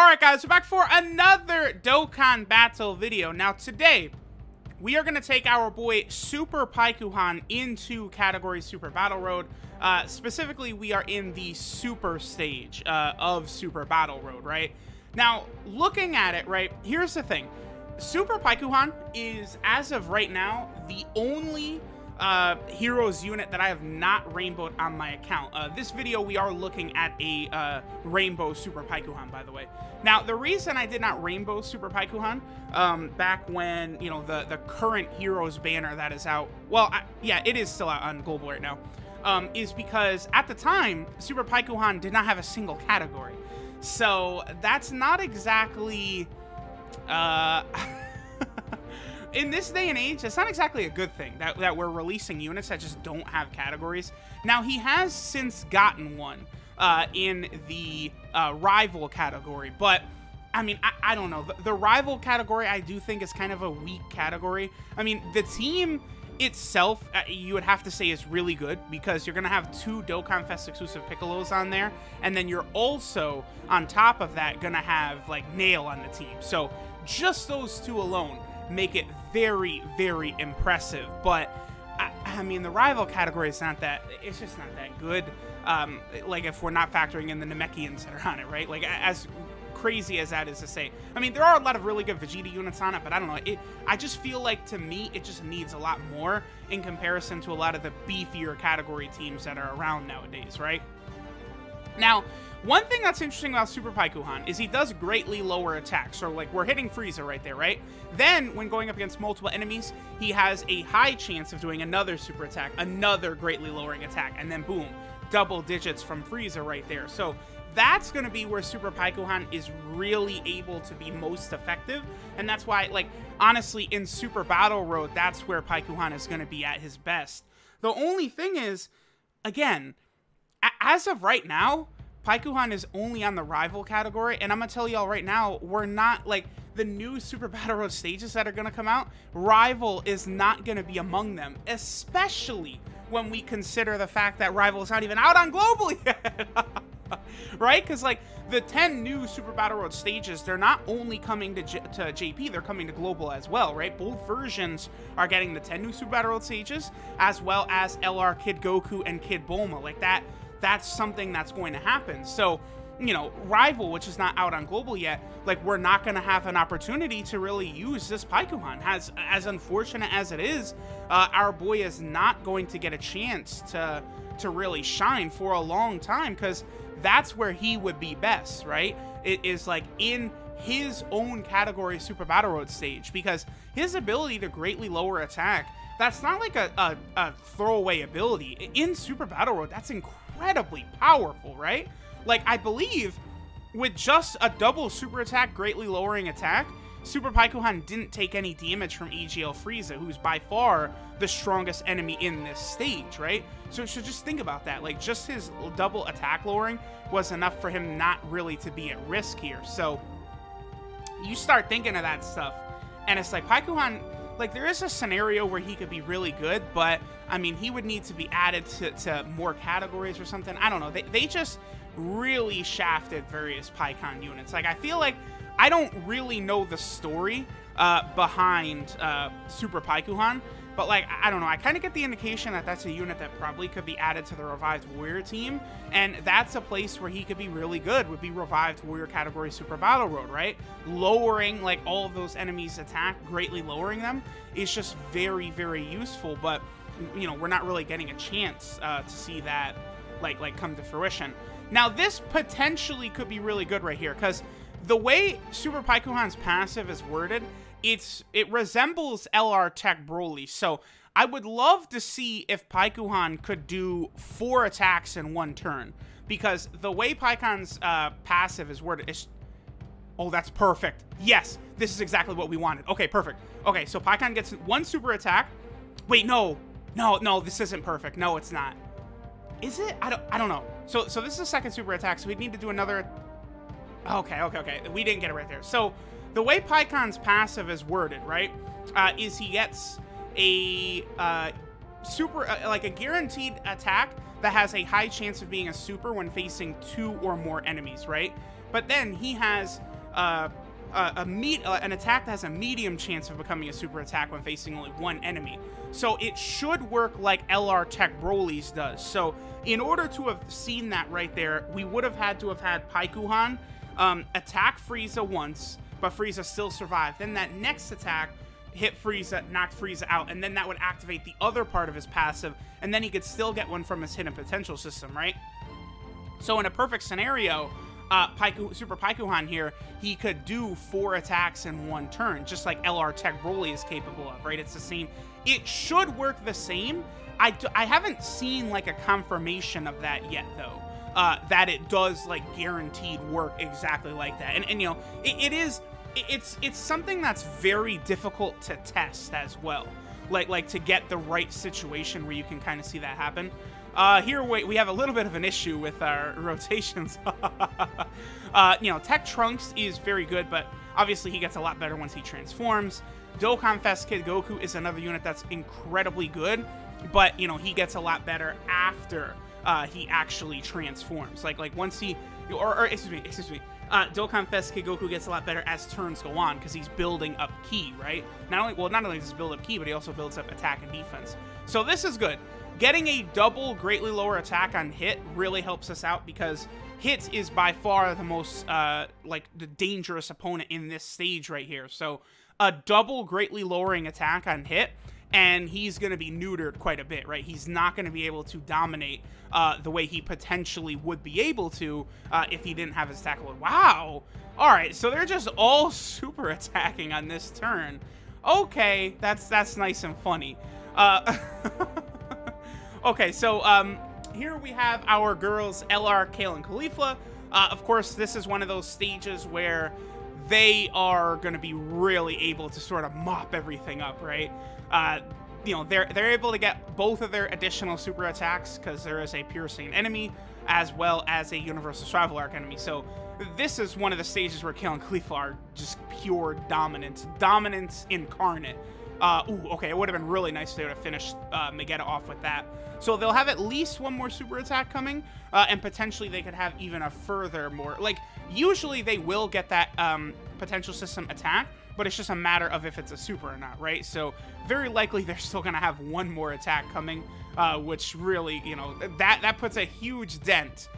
Alright guys, we're back for another Dokkan battle video. Now today, we are going to take our boy Super PAIKUHAN into category Super Battle Road. Specifically, we are in the Super stage of Super Battle Road, right? Now, looking at it, right, here's the thing. Super PAIKUHAN is, as of right now, the only heroes unit that I have not rainbowed on my account. This video, we are looking at a rainbow Super PAIKUHAN, by the way. Now, the reason I did not rainbow Super PAIKUHAN back when, you know, the current heroes banner that is out, well, yeah, it is still out on global right now, is because at the time, Super PAIKUHAN did not have a single category. So that's not exactly in this day and age, it's not exactly a good thing that we're releasing units that just don't have categories. Now, he has since gotten one in the rival category, but I mean, I don't know. The rival category, I do think, is kind of a weak category. I mean, the team itself, you would have to say, is really good because you're going to have 2 Dokkan Fest exclusive Piccolos on there, and then you're also, on top of that, going to have, like, Nail on the team. So just those 2 alone make it very, very impressive. But I mean, the rival category is not that, it's just not that good. Like, if we're not factoring in the Namekians that are on it, right? Like, as crazy as that is to say, I mean, there are a lot of really good Vegeta units on it, but I don't know, I just feel like, to me, it just needs a lot more in comparison to a lot of the beefier category teams that are around nowadays, right? Now, one thing that's interesting about Super PAIKUHAN is he does greatly lower attacks. So, like, we're hitting Frieza right there, right? Then, when going up against multiple enemies, he has a high chance of doing another super attack, another greatly lowering attack, and then boom, double digits from Frieza right there. So that's going to be where Super PAIKUHAN is really able to be most effective. And that's why, like, honestly, in Super Battle Road, that's where PAIKUHAN is going to be at his best. The only thing is, again, as of right now, PAIKUHAN is only on the rival category, and I'm going to tell y'all right now, we're not, like, the new Super Battle Road stages that are going to come out, rival is not going to be among them, especially when we consider the fact that rival is not even out on global yet. Right? Because, like, the 10 new Super Battle Road stages, they're not only coming to JP, they're coming to global as well, right? Both versions are getting the 10 new Super Battle Road stages, as well as LR Kid Goku and Kid Bulma. Like, that's something that's going to happen. So, you know, rival, which is not out on global yet, like, we're not going to have an opportunity to really use this PAIKUHAN. As unfortunate as it is, our boy is not going to get a chance to really shine for a long time, because that's where he would be best, right? It is, like, in his own category Super Battle Road stage, because his ability to greatly lower attack, that's not like a throwaway ability. In Super Battle Road, that's incredibly powerful, right? Like, I believe with just a double super attack, greatly lowering attack, Super PAIKUHAN didn't take any damage from EGL Frieza, who's by far the strongest enemy in this stage, right? So just think about that. Like, just his double attack lowering was enough for him not really to be at risk here. So you start thinking of that stuff, and it's like, PAIKUHAN, like, there is a scenario where he could be really good, but, I mean, he would need to be added to more categories or something. I don't know. They just really shafted various PAIKUHAN units. Like, I feel like I don't really know the story behind Super PAIKUHAN, but, like, I don't know. I kind of get the indication that that's a unit that probably could be added to the Revived Warrior team, and that's a place where he could be really good, would be Revived Warrior category Super Battle Road, right? Lowering, like, all of those enemies' attack, greatly lowering them, is just very, very useful, but, you know, we're not really getting a chance to see that, like come to fruition. Now, this potentially could be really good right here, because the way Super PAIKUHAN's passive is worded, it resembles LR Tech Broly. So I would love to see if PAIKUHAN could do 4 attacks in 1 turn, because the way PAIKUHAN's passive is worded is... Oh, that's perfect. Yes, this is exactly what we wanted. Okay, perfect. Okay, so PAIKUHAN gets 1 super attack. Wait, no, this isn't perfect. No, it's not. Is it? I don't know. So this is a 2nd super attack, so we'd need to do another... Okay. We didn't get it right there. So the way PAIKUHAN's passive is worded, right, is he gets a super, like a guaranteed attack that has a high chance of being a super when facing 2 or more enemies, right? But then he has an attack that has a medium chance of becoming a super attack when facing only one enemy. So it should work like LR Tech Broly's does. So in order to have seen that right there, we would have had to have had PAIKUHAN attack Frieza once, but Frieza still survived. Then that next attack hit Frieza, knocked Frieza out, and then that would activate the other part of his passive, and then he could still get one from his hidden potential system, right? So in a perfect scenario, Super PAIKUHAN here, he could do 4 attacks in 1 turn, just like LR Tech Broly is capable of, right? It's the same. It should work the same. I haven't seen, like, a confirmation of that yet, though, that it does, like, guaranteed work exactly like that. And you know, it's something that's very difficult to test as well. Like to get the right situation where you can kind of see that happen. Here we have a little bit of an issue with our rotations. You know, Tech Trunks is very good, but obviously he gets a lot better once he transforms. Dokkan Fest Kid Goku is another unit that's incredibly good, but, you know, he gets a lot better after he actually transforms. Like once he, excuse me. Dokkan Fest Kid Goku gets a lot better as turns go on because he's building up ki, right? Not only does he build up ki, but he also builds up attack and defense. So this is good. Getting a double greatly lower attack on hit really helps us out because hit is by far the most like the dangerous opponent in this stage right here. So a double greatly lowering attack on hit, and he's going to be neutered quite a bit, right? He's not going to be able to dominate the way he potentially would be able to if he didn't have his attack load. Wow. All right, so they're just all super attacking on this turn. Okay, that's nice and funny. Okay, so here we have our girls, LR, Kale, and Caulifla. Of course, this is one of those stages where they are going to be really able to sort of mop everything up, right? You know, they're able to get both of their additional super attacks because there is a Pure Saiyan enemy as well as a Universal Survival Arc enemy. So this is one of the stages where Kale and Caulifla are just pure dominance incarnate. Ooh, okay, it would have been really nice if they would have finished Megetta off with that. So they'll have at least one more super attack coming, and potentially they could have even a further more. Like, usually they will get that potential system attack, but it's just a matter of if it's a super or not, right? So very likely they're still going to have one more attack coming, which really, you know, that puts a huge dent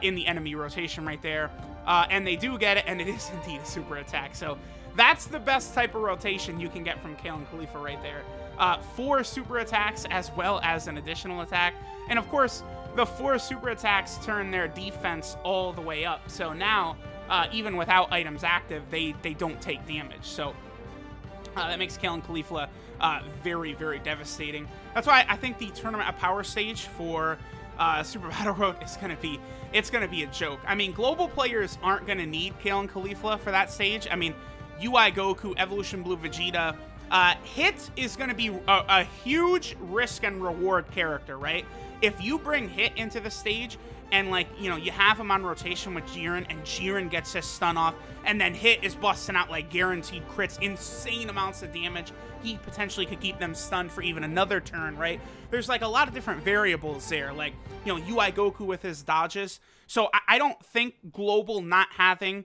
in the enemy rotation right there. And they do get it, and it is indeed a super attack. So that's the best type of rotation you can get from Kale and Caulifla right there. 4 super attacks as well as an additional attack. And of course, the 4 super attacks turn their defense all the way up. So now, even without items active, they don't take damage. So that makes Kale and Caulifla very, very devastating. That's why I think the Tournament of Power stage for Super Battle Road is going to be a joke. I mean, global players aren't going to need Kale and Caulifla for that stage. I mean, UI Goku, Evolution Blue Vegeta. Hit is going to be a huge risk and reward character, right? If you bring Hit into the stage and, like, you know, you have him on rotation with Jiren and Jiren gets his stun off and then Hit is busting out, like, guaranteed crits, insane amounts of damage, he potentially could keep them stunned for even another turn, right? There's, like, a lot of different variables there, like, you know, UI Goku with his dodges. So I don't think global not having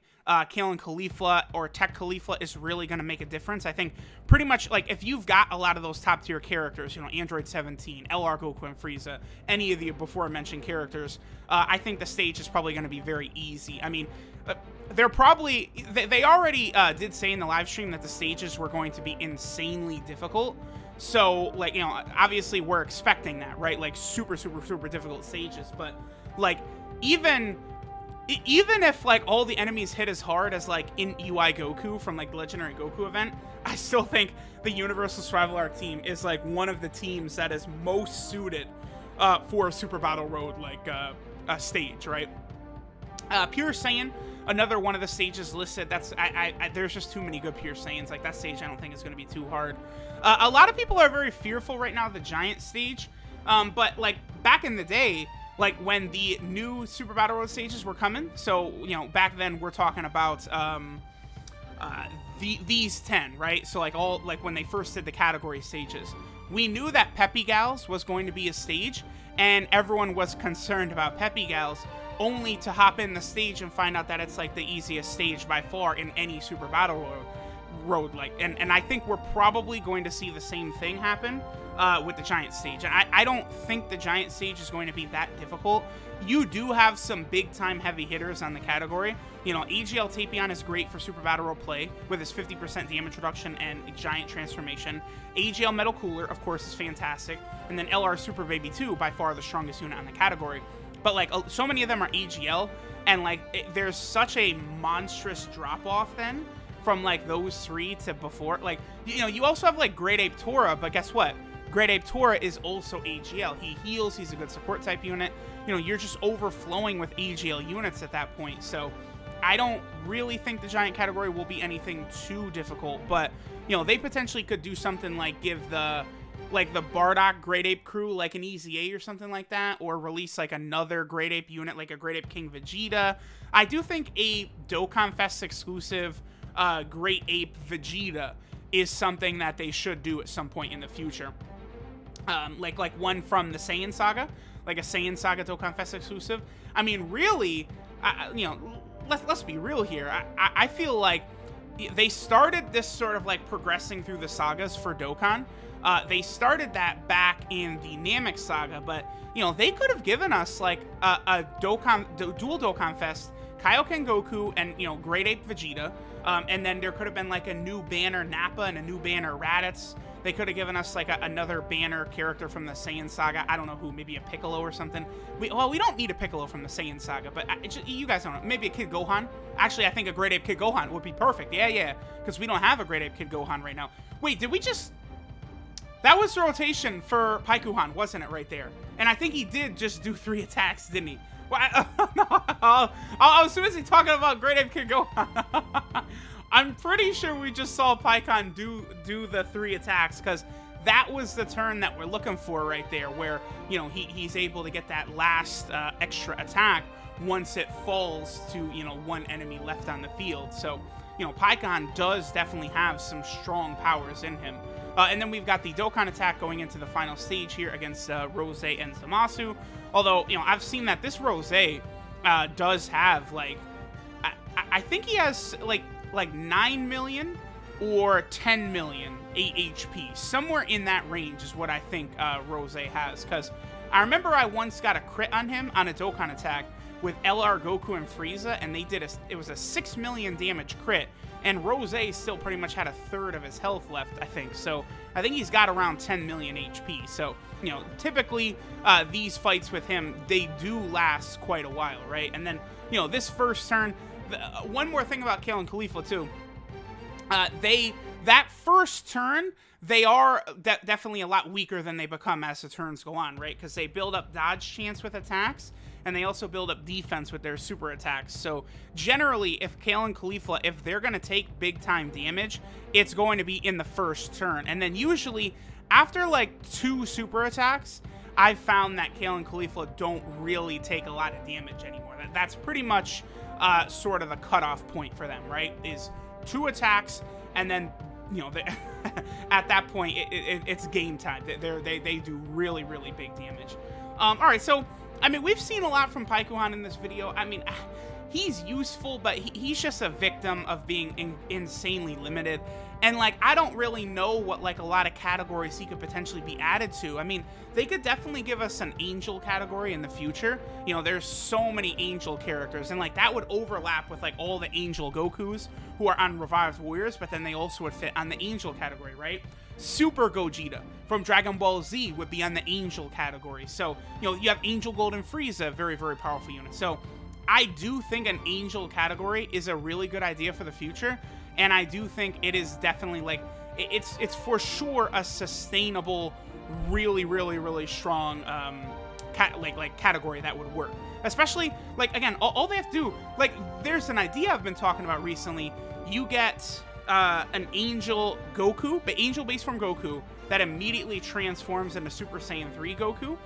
Kale and Caulifla or Tech Caulifla is really going to make a difference. I think pretty much, like, if you've got a lot of those top tier characters, you know, Android 17, LR Goku and Frieza, any of the before mentioned characters, I think the stage is probably going to be very easy. I mean, they're probably, they already did say in the live stream that the stages were going to be insanely difficult. So, like, you know, obviously we're expecting that, right? Like, super, super, super difficult stages. But, like, even if, like, all the enemies hit as hard as, like, in UI Goku from, like, the Legendary Goku event, I still think the Universal Survival Arc team is, like, one of the teams that is most suited for a Super Battle Road, like, a stage, right? Pure Saiyan, another one of the stages listed. That's there's just too many good Pure Saiyans. Like, that stage I don't think is going to be too hard. A lot of people are very fearful right now of the Giant stage, but, like, back in the day, like, when the new Super Battle Road stages were coming, so, you know, back then we're talking about these 10, right? So, like, all, like, when they first did the category stages, we knew that Peppy Gals was going to be a stage, and everyone was concerned about Peppy Gals only to hop in the stage and find out that it's like the easiest stage by far in any Super Battle Road. Like, and I think we're probably going to see the same thing happen with the Giant Stage. And I don't think the Giant Stage is going to be that difficult. You do have some big-time heavy hitters on the category. You know, AGL Tapion is great for Super Battle Road play with his 50% damage reduction and Giant Transformation. AGL Metal Cooler, of course, is fantastic. And then LR Super Baby 2, by far the strongest unit on the category. But, like, so many of them are AGL, and, like, there's such a monstrous drop-off then from, like, those three to before. Like, you know, you also have, like, Great Ape Tora, but guess what? Great Ape Tora is also AGL. He heals, he's a good support type unit. You know, you're just overflowing with AGL units at that point. So I don't really think the Giant category will be anything too difficult, but, you know, they potentially could do something like give the Bardock Great Ape crew like an easy A or something like that, or release like another Great Ape unit like a Great Ape King Vegeta. I do think a Dokkan Fest exclusive Great Ape Vegeta is something that they should do at some point in the future. Like one from the Saiyan Saga, like a Saiyan Saga Dokkan Fest exclusive. I mean, really, you know, let's be real here. I feel like they started this sort of like progressing through the sagas for Dokkan. They started that back in the Namek Saga, but, you know, they could have given us like a dual Dokkan Fest, Kaioken Goku and, you know, Great Ape Vegeta, and then there could have been like a new banner Nappa and a new banner Raditz. They could have given us like another banner character from the Saiyan Saga. I don't know who, maybe a Piccolo or something. Well, we don't need a Piccolo from the Saiyan Saga, but you guys don't know. Maybe a Kid Gohan. Actually, I think a Great Ape Kid Gohan would be perfect. Yeah, because we don't have a Great Ape Kid Gohan right now. Wait, did we just... That was the rotation for PAIKUHAN, wasn't it, right there? And I think he did just do 3 attacks, didn't he? Well, I was too busy talking about Great Ape Kid Gohan. I'm pretty sure we just saw PAIKUHAN do the 3 attacks, because that was the turn that we're looking for right there, where, you know, he's able to get that last extra attack once it falls to, you know, one enemy left on the field. So, you know, PAIKUHAN does definitely have some strong powers in him. And then we've got the Dokkan attack going into the final stage here against Rose and Zamasu. Although, you know, I've seen that this Rose does have, like, I think he has, like 9 million or 10 million AHP. Somewhere in that range is what I think Rose has. Because I remember I once got a crit on him on a Dokkan attack with LR Goku and Frieza, and it was a 6 million damage crit. And Rose still pretty much had a third of his health left, I think. So I think he's got around 10 million HP. So, you know, typically these fights with him, they do last quite a while, right? And then, you know, this first turn, one more thing about Kale and Khalifa too. That first turn, they are definitely a lot weaker than they become as the turns go on, right? Because they build up dodge chance with attacks, and they also build up defense with their super attacks. So generally, if Kale and Khalifa, if they're going to take big time damage, it's going to be in the first turn. And then usually after like 2 super attacks, I've found that Kale and Khalifa don't really take a lot of damage anymore. That's pretty much sort of the cutoff point for them, right? Is 2 attacks, and then, you know, at that point, it's game time. They do really, really big damage. All right, so, I mean, we've seen a lot from PAIKUHAN in this video. I mean, he's useful, but he's just a victim of being insanely limited. And, like, I don't really know what, like, a lot of categories he could potentially be added to. I mean, they could definitely give us an Angel category in the future. You know, there's so many Angel characters, and, like, that would overlap with, like, all the Angel Gokus who are on Revived Warriors, but then they also would fit on the Angel category, right? Super Gogeta from Dragon Ball Z would be on the Angel category. So, you know, you have Angel Golden Frieza, very, very powerful unit. So, I do think an Angel category is a really good idea for the future. And I do think it is definitely, like, it's for sure a sustainable, really, really, really strong, category that would work. Especially, like, again, all they have to do, like, there's an idea I've been talking about recently. You get an Angel Goku, but Angel based from Goku, that immediately transforms into Super Saiyan 3 Goku,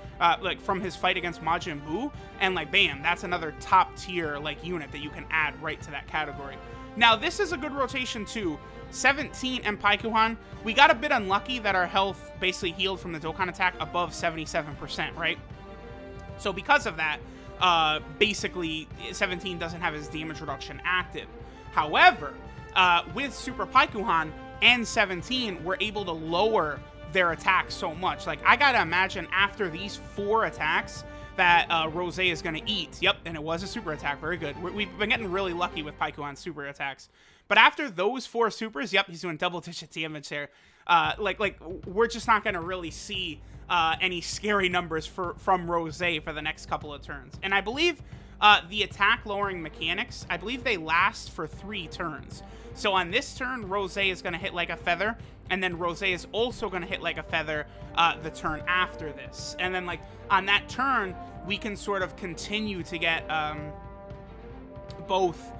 like, from his fight against Majin Buu, and, like, bam, that's another top tier, like, unit that you can add right to that category. Now, this is a good rotation, too. 17 and PAIKUHAN. We got a bit unlucky that our health basically healed from the Dokkan attack above 77%, right? So because of that, basically 17 doesn't have his damage reduction active. However, with Super PAIKUHAN and 17, we're able to lower their attack so much. Like, I gotta imagine after these 4 attacks that Rose is gonna eat. Yep, and it was a super attack. Very good. We've been getting really lucky with PAIKUHAN's super attacks. But after those 4 supers, yep, he's doing double-digit damage there. Like we're just not gonna really see any scary numbers from Rose for the next couple of turns. And I believe the attack lowering mechanics, I believe they last for 3 turns. So on this turn, Rose is going to hit like a feather, and then Rose is also going to hit like a feather the turn after this. And then like on that turn, we can sort of continue to get both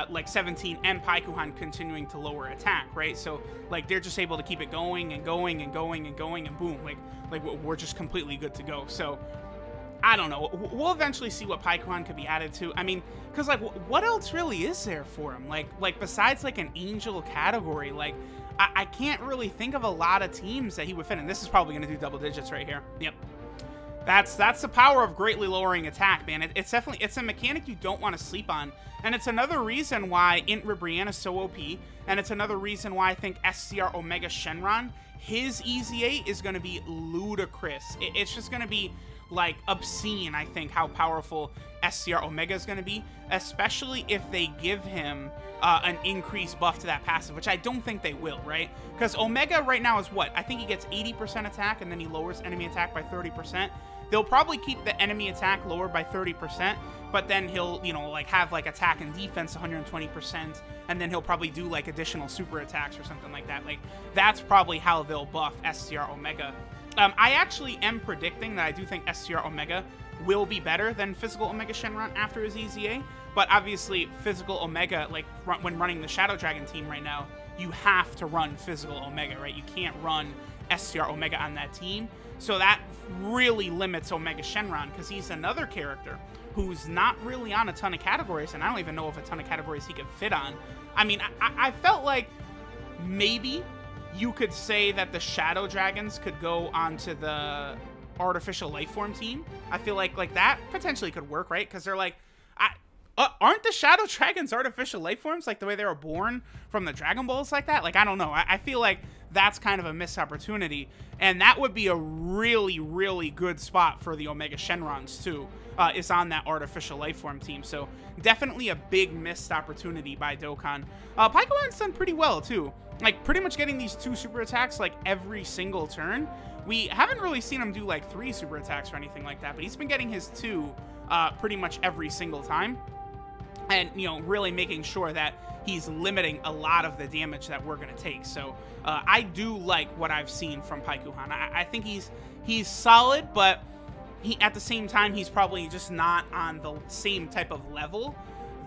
like 17 and PAIKUHAN continuing to lower attack, right? So like they're just able to keep it going and going and going and going, and boom, like we're just completely good to go. So I don't know. We'll eventually see what PAIKUHAN could be added to. I mean, because, like, what else really is there for him? Like besides, like, an Angel category, like, I can't really think of a lot of teams that he would fit in. This is probably going to do double digits right here. Yep. That's the power of greatly lowering attack, man. It's definitely, it's a mechanic you don't want to sleep on. And it's another reason why Int Ribrianne is so OP. And it's another reason why I think SCR Omega Shenron, his EZA is going to be ludicrous. It's just going to be like obscene, I think, how powerful SCR Omega is going to be, especially if they give him an increased buff to that passive, which I don't think they will, right? Because Omega right now is what? I think he gets 80% attack, and then he lowers enemy attack by 30%. They'll probably keep the enemy attack lowered by 30%, but then he'll, you know, like have like attack and defense 120%, and then he'll probably do like additional super attacks or something like that. Like, that's probably how they'll buff SCR Omega. I actually am predicting that I do think SCR Omega will be better than Physical Omega Shenron after his EZA, but obviously Physical Omega, like when running the Shadow Dragon team right now, you have to run Physical Omega, right? You can't run SCR Omega on that team, so that really limits Omega Shenron, because he's another character who's not really on a ton of categories, and I don't even know if a ton of categories he could fit on. I mean, I felt like maybe you could say that the Shadow Dragons could go onto the Artificial Lifeform team. I feel like that potentially could work, right? Because they're like, aren't the Shadow Dragons artificial lifeforms, like the way they were born from the Dragon Balls like that? Like, I don't know. I feel like that's kind of a missed opportunity, and that would be a really, really good spot for the Omega Shenrons too, is on that artificial lifeform team. So definitely a big missed opportunity by Dokkan. PAIKUHAN's done pretty well too. Like, pretty much getting these 2 super attacks, like, every single turn. We haven't really seen him do, like, 3 super attacks or anything like that, but he's been getting his 2 pretty much every single time. And, you know, really making sure that he's limiting a lot of the damage that we're going to take. So, I do like what I've seen from PAIKUHAN. I think he's solid, but at the same time, he's probably just not on the same type of level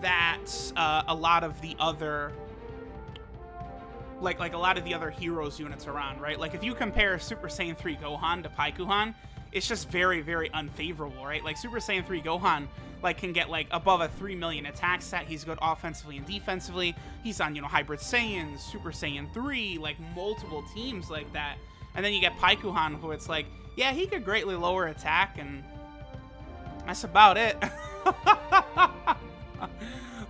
that a lot of the other... Like a lot of the other heroes units are on, right? Like, if you compare Super Saiyan 3 Gohan to PAIKUHAN, it's just very, very unfavorable, right? Like, Super Saiyan 3 Gohan, like, can get, like, above a 3 million attack stat. He's good offensively and defensively. He's on, you know, Hybrid Saiyans, Super Saiyan 3, like, multiple teams like that. And then you get PAIKUHAN, who it's like, yeah, he could greatly lower attack, and that's about it.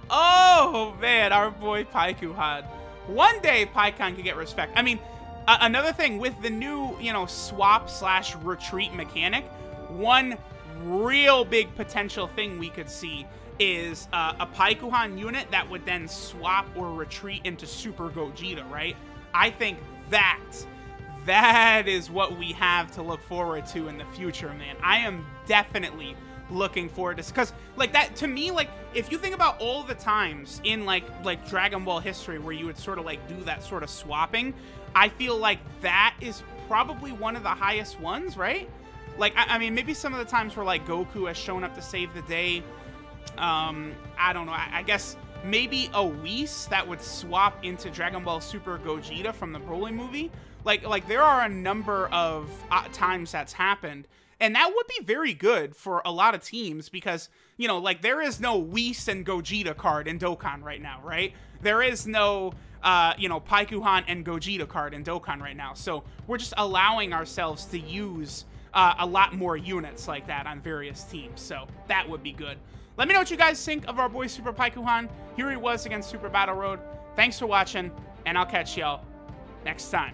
Oh, man, our boy PAIKUHAN. One day, PAIKUHAN could get respect. I mean, another thing, with the new, you know, swap/retreat mechanic, one real big potential thing we could see is a PAIKUHAN unit that would then swap or retreat into Super Gogeta, right? I think that is what we have to look forward to in the future, man. I am definitely looking forward to, because like that, to me, like, if you think about all the times in like Dragon Ball history where you would sort of like do that sort of swapping, I feel like that is probably one of the highest ones, right? Like, I mean, maybe some of the times where like Goku has shown up to save the day, I don't know, I guess maybe a Whis that would swap into Dragon Ball Super Gogeta from the Broly movie. Like there are a number of times that's happened. And that would be very good for a lot of teams because, you know, like, there is no Whis and Gogeta card in Dokkan right now, right? There is no, you know, PAIKUHAN and Gogeta card in Dokkan right now. So we're just allowing ourselves to use a lot more units like that on various teams. So that would be good. Let me know what you guys think of our boy Super PAIKUHAN. Here he was against Super Battle Road. Thanks for watching, and I'll catch y'all next time.